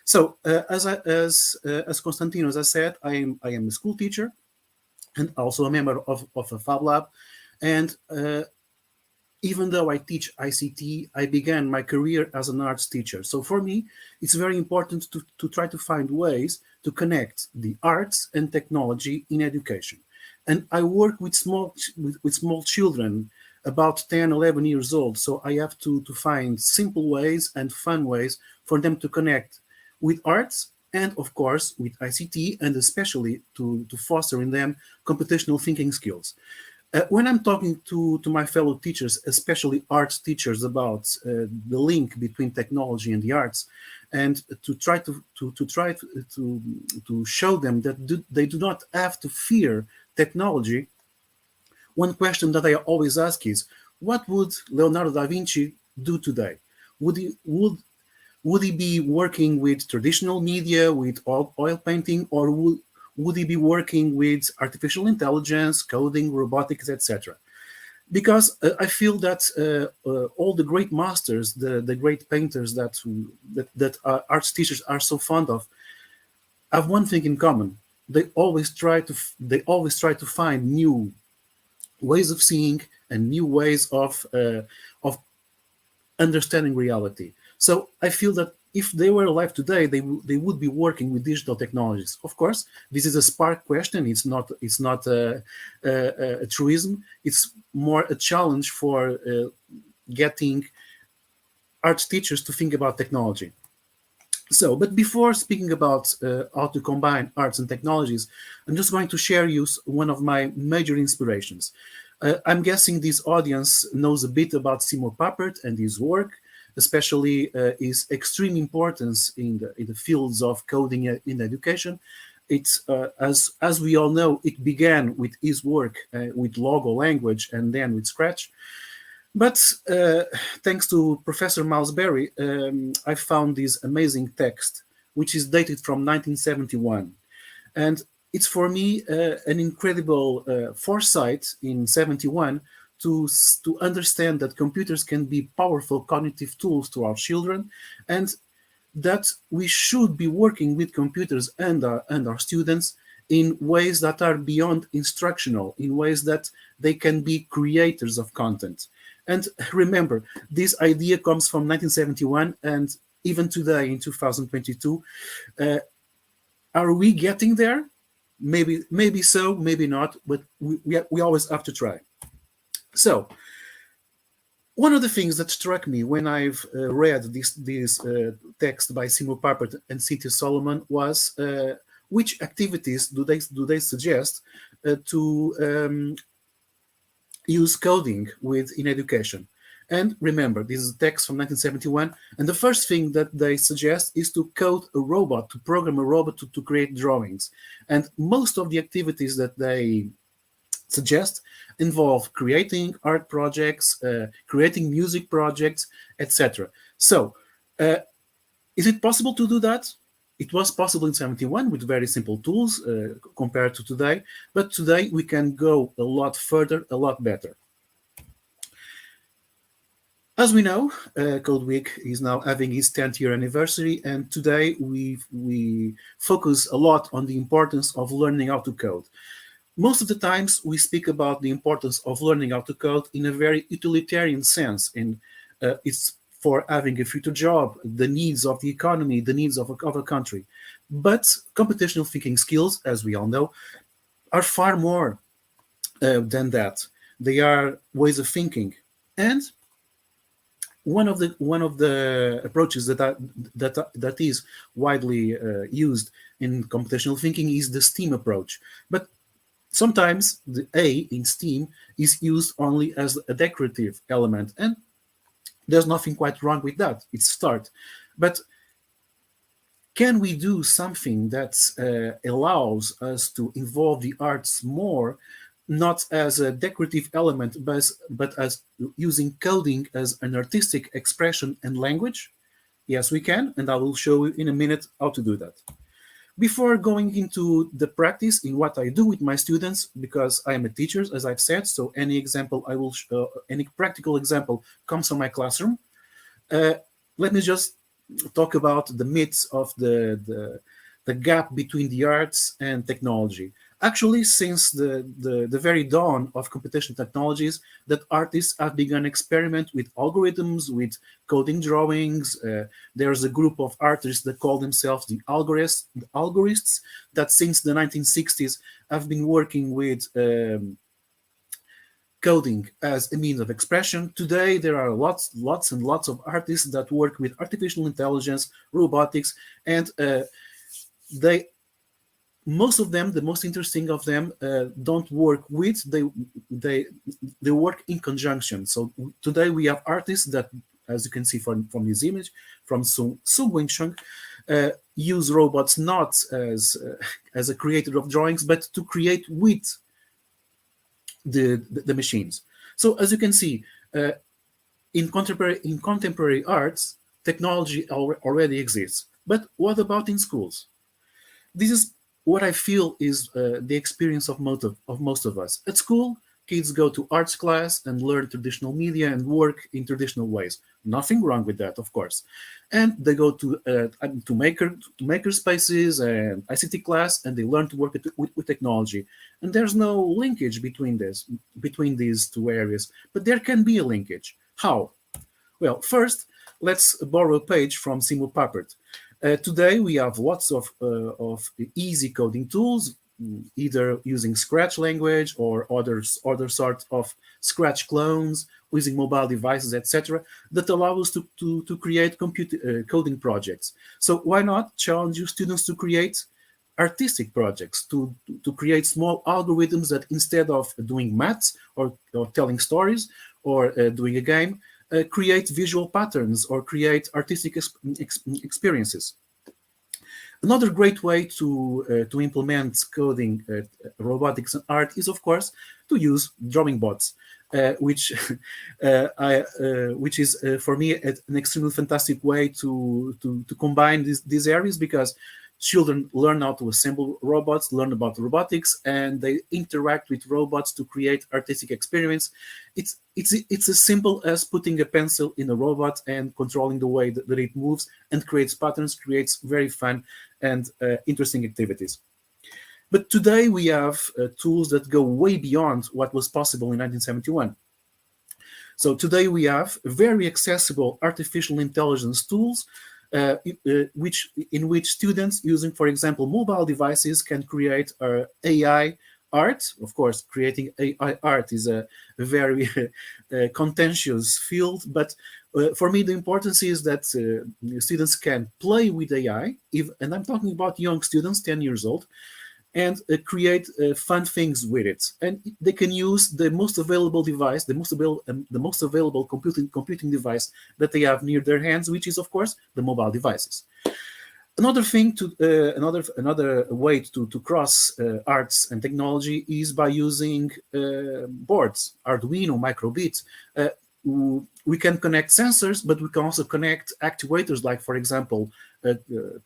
So as Constantino, as I said, I am a school teacher and also a member of a Fab Lab. And even though I teach ICT, I began my career as an arts teacher. So for me, it's very important to try to find ways to connect the arts and technology in education. And I work with small children, about 10, 11 years old. So I have to find simple ways and fun ways for them to connect with arts and, of course, with ICT, and especially to foster in them computational thinking skills. When I'm talking to my fellow teachers, especially arts teachers, about the link between technology and the arts, and to try to show them that they do not have to fear technology, one question that I always ask is, what would Leonardo da Vinci do today? Would he be working with traditional media, with oil painting, or would he be working with artificial intelligence, coding, robotics, etc.? Because I feel that all the great masters, the great painters that arts teachers are so fond of, have one thing in common. They always try to find new ways of seeing and new ways of understanding reality. So I feel that if they were alive today, they would be working with digital technologies. Of course, this is a spark question. It's not a truism. It's more a challenge for getting arts teachers to think about technology. So, but before speaking about how to combine arts and technologies, I'm just going to share you one of my major inspirations. I'm guessing this audience knows a bit about Seymour Papert and his work, especially his extreme importance in the fields of coding in education. It's as we all know, it began with his work with Logo language and then with Scratch. But thanks to Professor Miles Berry, I found this amazing text, which is dated from 1971. And it's for me an incredible foresight in 71 to understand that computers can be powerful cognitive tools to our children, and that we should be working with computers and our students in ways that are beyond instructional, in ways that they can be creators of content. And remember, this idea comes from 1971, and even today in 2022, are we getting there? Maybe so, maybe not, but we always have to try. So, one of the things that struck me when I've read this text by Seymour Papert and Cynthia Solomon was which activities do they suggest to use coding in education. And remember, this is a text from 1971, and the first thing that they suggest is to code a robot, to program a robot to create drawings. And most of the activities that they suggest involve creating art projects, creating music projects, etc. So, is it possible to do that? It was possible in 71 with very simple tools compared to today, but today we can go a lot further, a lot better. As we know, Code Week is now having its 10th year anniversary, and today we focus a lot on the importance of learning how to code. Most of the times we speak about the importance of learning how to code in a very utilitarian sense, and it's for having a future job, the needs of the economy, the needs of a country. But computational thinking skills, as we all know, are far more than that. They are ways of thinking. And one of the approaches that is widely used in computational thinking is the STEAM approach. But sometimes the A in STEAM is used only as a decorative element, and there's nothing quite wrong with that. It's START. But can we do something that allows us to involve the arts more, not as a decorative element, but as using coding as an artistic expression and language? Yes, we can, and I will show you in a minute how to do that. Before going into the practice in what I do with my students, because I am a teacher, as I've said, so any example any practical example comes from my classroom. Let me just talk about the myths of the gap between the arts and technology. Actually, since the very dawn of computational technologies, that artists have begun experiment with algorithms, with coding drawings. There's a group of artists that call themselves the algorists, that since the 1960s have been working with coding as a means of expression. Today, there are lots and lots of artists that work with artificial intelligence, robotics, and they most of them, the most interesting of them, don't work with, they work in conjunction. So today we have artists that, as you can see from this image, from Sung Wing Chung, use robots not as a creator of drawings, but to create with the machines. So as you can see, in contemporary arts, technology already exists. But what about in schools? This is what I feel is the experience of most of us. At school, kids go to arts class and learn traditional media and work in traditional ways. Nothing wrong with that, of course. And they go to maker spaces and ICT class, and they learn to work with technology. And there's no linkage between these two areas, but there can be a linkage. How? Well, first, let's borrow a page from Simo Papert. Today, we have lots of easy coding tools, either using Scratch language or other sorts of Scratch clones, using mobile devices, etc., that allow us to create coding projects. So why not challenge your students to create artistic projects, to create small algorithms that instead of doing maths or telling stories or doing a game, create visual patterns or create artistic experiences. Another great way to implement coding, robotics, and art is, of course, to use drawing bots, which is for me an extremely fantastic way to combine these areas, because children learn how to assemble robots, learn about robotics, and they interact with robots to create artistic experience. It's as simple as putting a pencil in a robot and controlling the way that it moves and creates patterns, creates very fun and interesting activities. But today we have tools that go way beyond what was possible in 1971. So today we have very accessible artificial intelligence tools in which students using, for example, mobile devices can create AI art. Of course, creating AI art is a very contentious field, but for me, the importance is that students can play with AI, and I'm talking about young students, 10 years old, and create fun things with it. And they can use the most available device, the most available computing device that they have near their hands, which is, of course, the mobile devices. Another thing another way to cross arts and technology is by using boards, Arduino, microbit. We can connect sensors, but we can also connect actuators, like, for example,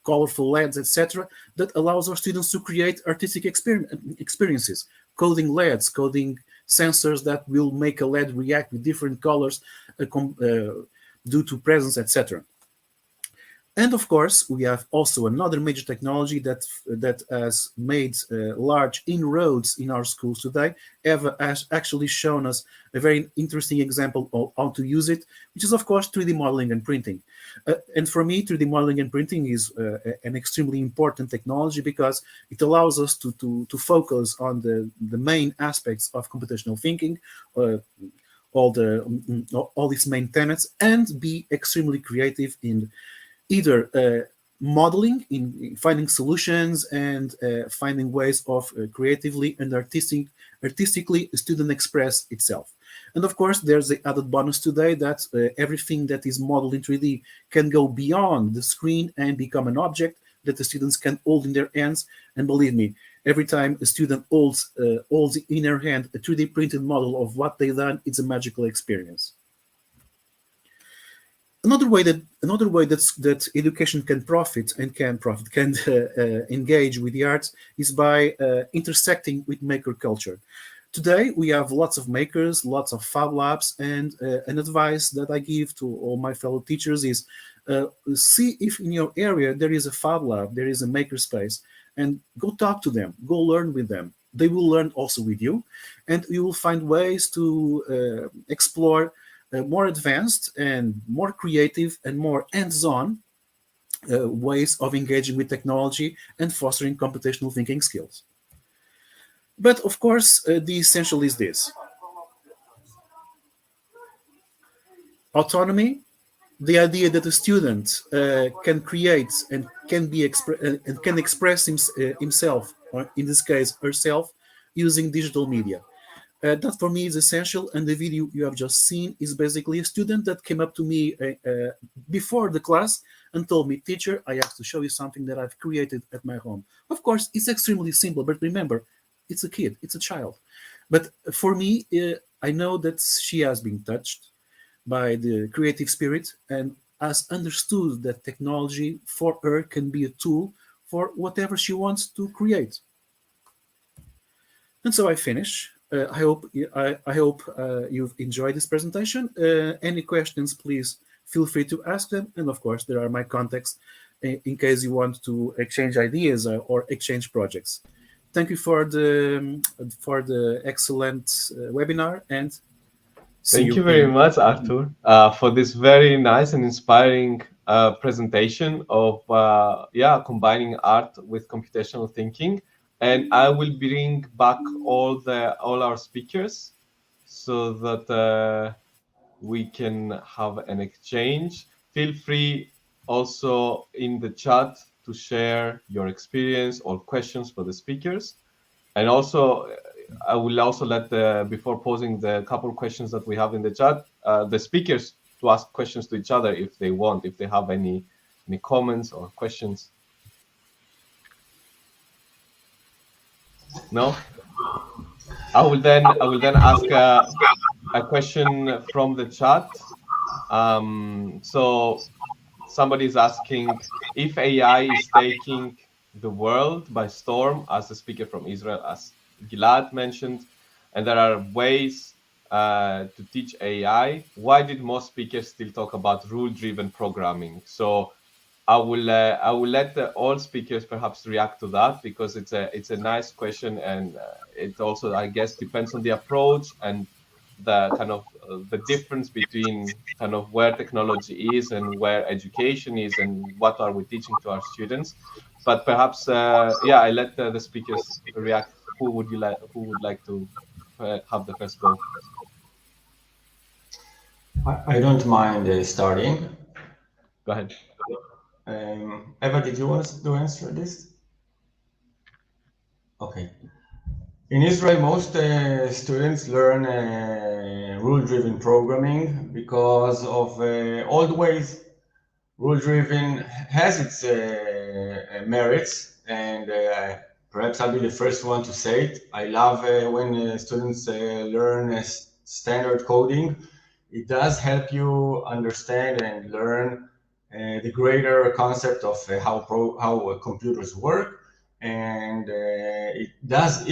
colorful LEDs, etc., that allows our students to create artistic experiences, coding LEDs, coding sensors that will make a LED react with different colors due to presence, etc. And of course, we have also another major technology that has made large inroads in our schools today. Eva has actually shown us a very interesting example of how to use it, which is, of course, 3D modeling and printing. And for me, 3D modeling and printing is an extremely important technology, because it allows us to focus on the main aspects of computational thinking, all these main tenets, and be extremely creative in either modeling, in finding solutions and finding ways of creatively and artistically student express itself. And of course, there's the added bonus today that everything that is modeled in 3D can go beyond the screen and become an object that the students can hold in their hands. And believe me, every time a student holds in their hand a 3D printed model of what they've done, it's a magical experience. Another way that education can engage with the arts is by intersecting with maker culture. Today, we have lots of makers, lots of fab labs, and an advice that I give to all my fellow teachers is see if in your area there is a fab lab, there is a maker space, and go talk to them, go learn with them. They will learn also with you, and you will find ways to explore more advanced and more creative and more hands-on ways of engaging with technology and fostering computational thinking skills. But of course, the essential is this: autonomy, the idea that a student can create and can express himself or in this case herself, using digital media. That for me is essential, and the video you have just seen is basically a student that came up to me before the class and told me, "Teacher, I have to show you something that I've created at my home." Of course, it's extremely simple, but remember, it's a kid, it's a child. But for me, I know that she has been touched by the creative spirit and has understood that technology for her can be a tool for whatever she wants to create. And so I finish. I hope you've enjoyed this presentation. Any questions, please feel free to ask them. And of course, there are my contacts in case you want to exchange ideas or exchange projects. Thank you for the excellent webinar, and see Thank you you very in. much, Arthur, for this very nice and inspiring presentation of combining art with computational thinking. And I will bring back all our speakers so that we can have an exchange. Feel free also in the chat to share your experience or questions for the speakers. And also, I will also let before posing the couple questions that we have in the chat, the speakers to ask questions to each other if they want, if they have any comments or questions. No? I will then ask a question from the chat. So somebody is asking if AI is taking the world by storm, as the speaker from Israel, as Gilad mentioned, and there are ways to teach AI. Why did most speakers still talk about rule-driven programming? So I will let all speakers perhaps react to that, because it's a nice question, and it also, I guess, depends on the approach and the kind of the difference between kind of where technology is and where education is and what are we teaching to our students. But perhaps I let the speakers react. Who would like to have the first go? I don't mind starting. Go ahead. Eva, did you want to answer this? Okay. In Israel, most students learn rule-driven programming because of old ways. Rule-driven has its merits, and perhaps I'll be the first one to say it. I love when students learn standard coding. It does help you understand and learn the greater concept of how computers work, and it does,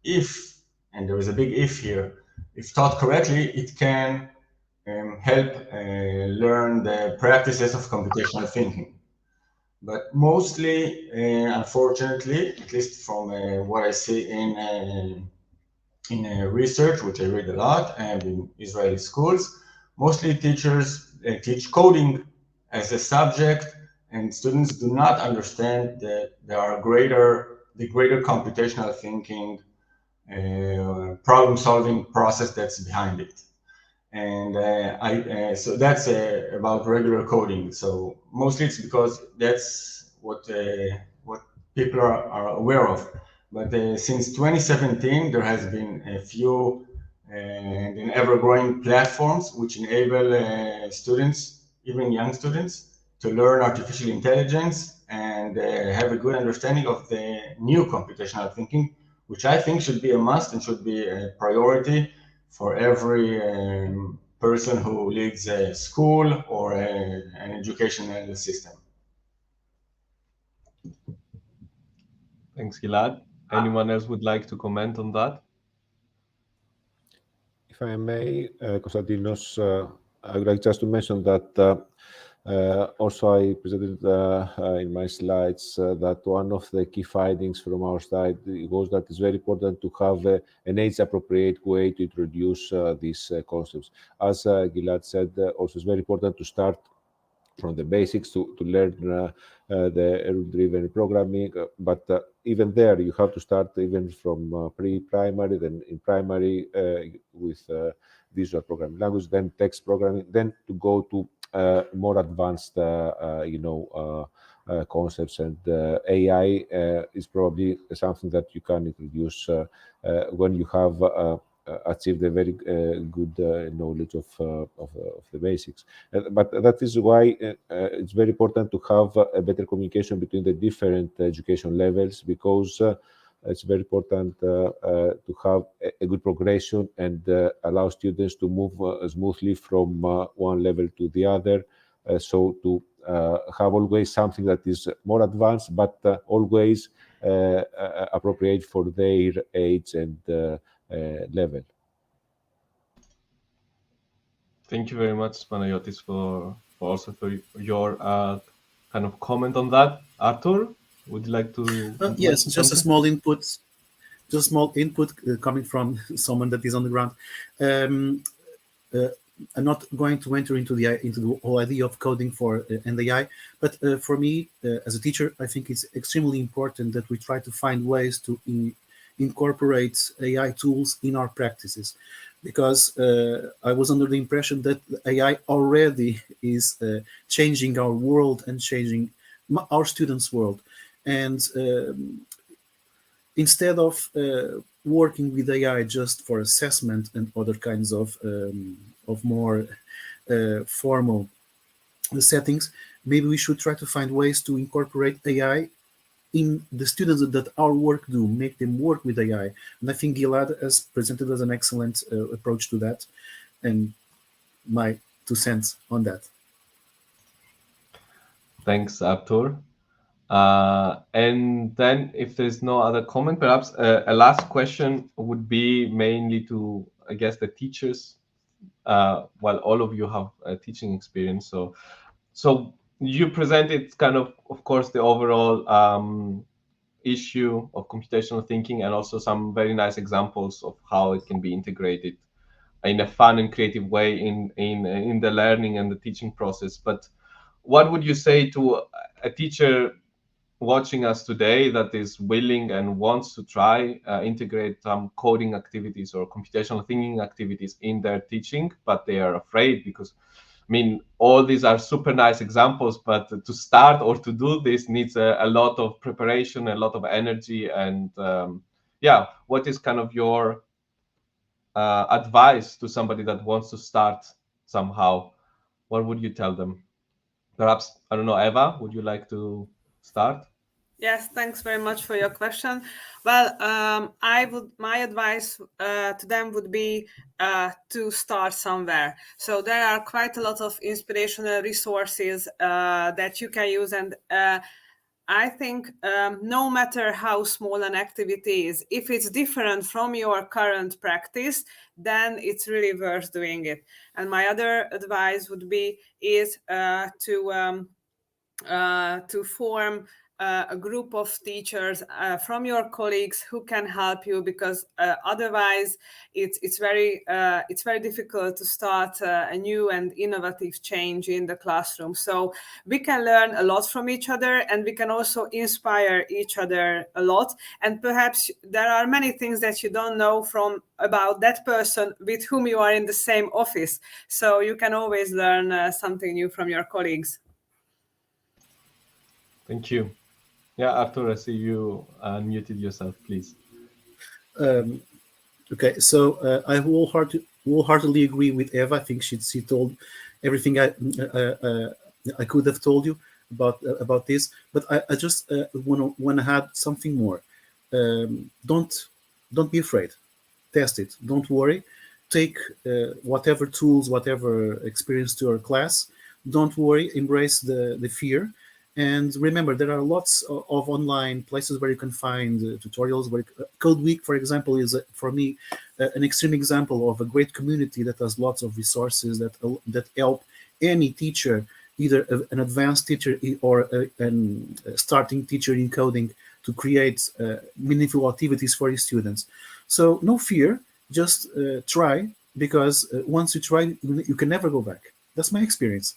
if, and there is a big if here, if taught correctly, it can help learn the practices of computational thinking. But mostly, unfortunately, at least from what I see in research, which I read a lot, and in Israeli schools, mostly teachers teach coding as a subject, and students do not understand that there are the greater computational thinking, problem-solving process that's behind it. And so that's about regular coding. So mostly it's because that's what people are aware of. But since 2017, there has been a few and ever-growing platforms which enable students, even young students, to learn artificial intelligence and have a good understanding of the new computational thinking, which I think should be a must and should be a priority for every person who leads a school or an educational system. Thanks, Gilad. Anyone else would like to comment on that? If I may, Konstantinos, I would like just to mention that also I presented in my slides that one of the key findings from our study was that it's very important to have an age-appropriate way to introduce these concepts. As Gilad said, also it's very important to start from the basics to learn the rule-driven programming, but even there you have to start even from pre-primary, then in primary with visual programming language, then text programming, then to go to more advanced, concepts, and AI is probably something that you can introduce when you have achieved a very good knowledge of the basics. But that is why it's very important to have a better communication between the different education levels, because it's very important to have a good progression and allow students to move smoothly from one level to the other. So to have always something that is more advanced, but always appropriate for their age and level. Thank you very much, Panayotis, for also for your kind of comment on that. Arthur, would you like to Yes, mention just a something? small input. Just small input coming from someone that is on the ground. Um, uh, I'm not going to enter into the whole idea of coding for and AI, but for me as a teacher, I think it's extremely important that we try to find ways to incorporate AI tools in our practices, because I was under the impression that AI already is changing our world and changing our students' world, and instead of working with AI just for assessment and other kinds of more formal settings, maybe we should try to find ways to incorporate AI in the students that our work do, make them work with AI. And I think Gilad has presented us an excellent approach to that, and my 2 cents on that. Thanks, Arthur. And then if there's no other comment, perhaps a last question would be mainly to, I guess, the teachers. While all of you have a teaching experience, so you presented kind of course, the overall issue of computational thinking, and also some very nice examples of how it can be integrated in a fun and creative way in the learning and the teaching process. But what would you say to a teacher watching us today that is willing and wants to try integrate some coding activities or computational thinking activities in their teaching, but they are afraid because, I mean, all these are super nice examples, but to start or to do this needs a lot of preparation, a lot of energy, and yeah, what is kind of your advice to somebody that wants to start somehow? What would you tell them? Perhaps, I don't know, Eva, would you like to start? Yes, thanks very much for your question. Well, my advice to them would be to start somewhere. So there are quite a lot of inspirational resources that you can use, and I think no matter how small an activity is, if it's different from your current practice, then it's really worth doing it. And my other advice would be to form a group of teachers from your colleagues who can help you, because otherwise it's very difficult to start a new and innovative change in the classroom. So we can learn a lot from each other, and we can also inspire each other a lot. And perhaps there are many things that you don't know from about that person with whom you are in the same office. So you can always learn something new from your colleagues. Thank you. Yeah, Arthur, I see you unmuted yourself, please. Okay, so I wholeheartedly agree with Eva. I think she told everything I could have told you about this. But I just want to add something more. Don't be afraid. Test it. Don't worry. Take whatever tools, whatever experience to your class. Don't worry. Embrace the fear. And remember, there are lots of online places where you can find tutorials. Code Week, for example, is for me an extreme example of a great community that has lots of resources that help any teacher, either an advanced teacher or a starting teacher in coding, to create meaningful activities for his students. So no fear, just try, because once you try, you can never go back. That's my experience.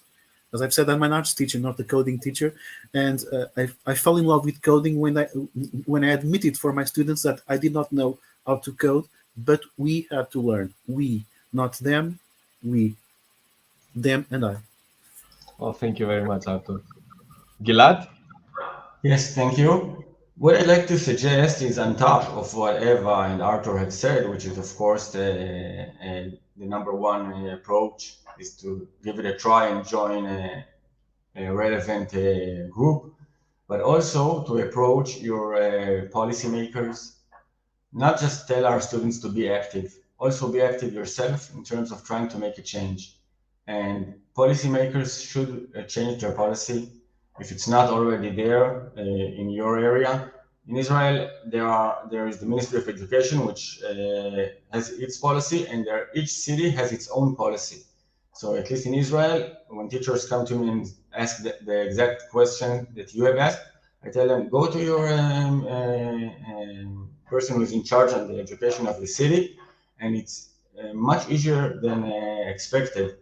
As I've said, I'm an arts teacher, not a coding teacher, and I fell in love with coding when I admitted for my students that I did not know how to code, but we had to learn. We, not them, we, them and I. Well, thank you very much, Arthur. Gilad? Yes, thank you. What I'd like to suggest is on top of what Eva and Arthur have said, which is of course the number one approach is to give it a try and join a relevant group, but also to approach your policymakers, not just tell our students to be active, also be active yourself in terms of trying to make a change. And policymakers should change their policy if it's not already there in your area. In Israel, there is the Ministry of Education, which has its policy, and each city has its own policy. So at least in Israel, when teachers come to me and ask the exact question that you have asked, I tell them, go to your person who is in charge of the education of the city, and it's much easier than expected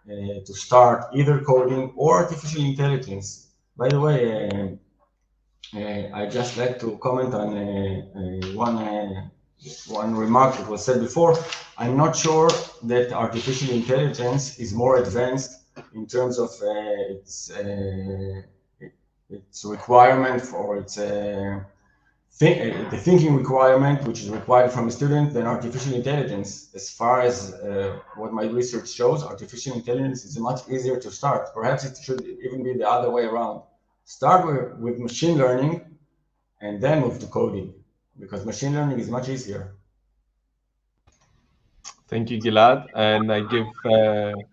to start either coding or artificial intelligence. By the way, I just like to comment on one remark that was said before. I'm not sure that artificial intelligence is more advanced in terms of its requirement for its the thinking requirement, which is required from a student, than artificial intelligence. As far as what my research shows, artificial intelligence is much easier to start. Perhaps it should even be the other way around. Start with machine learning and then move to coding, because machine learning is much easier. Thank you, Gilad. And I give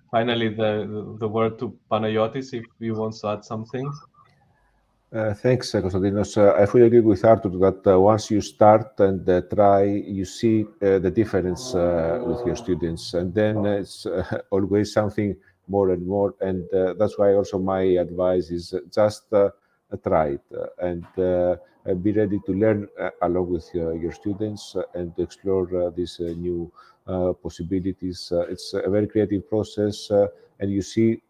finally the word to Panayotis if he wants to add something. Thanks, Konstantinos. I fully agree with Arthur that once you start and try, you see the difference with your students, and then it's always something more and more. And that's why also my advice is just try it and be ready to learn along with your students and to explore these new possibilities. It's a very creative process, and you see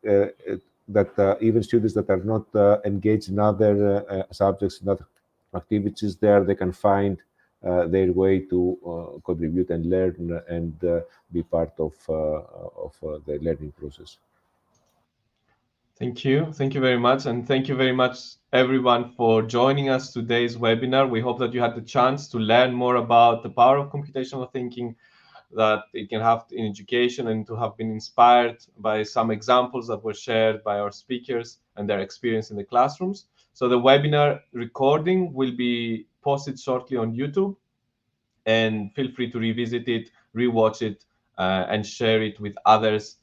that even students that are not engaged in other subjects, in other activities, there they can find their way to contribute and learn and be part of the learning process. Thank you. Thank you very much. And thank you very much, everyone, for joining us today's webinar. We hope that you had the chance to learn more about the power of computational thinking that it can have in education, and to have been inspired by some examples that were shared by our speakers and their experience in the classrooms. So the webinar recording will be posted shortly on YouTube, and feel free to revisit it, rewatch it, and share it with others.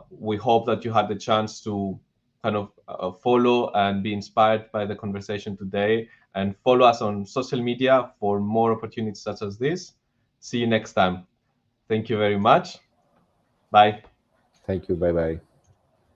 We hope that you had the chance to kind of follow and be inspired by the conversation today, and follow us on social media for more opportunities such as this. See you next time. Thank you very much. Bye. Thank you. Bye-bye.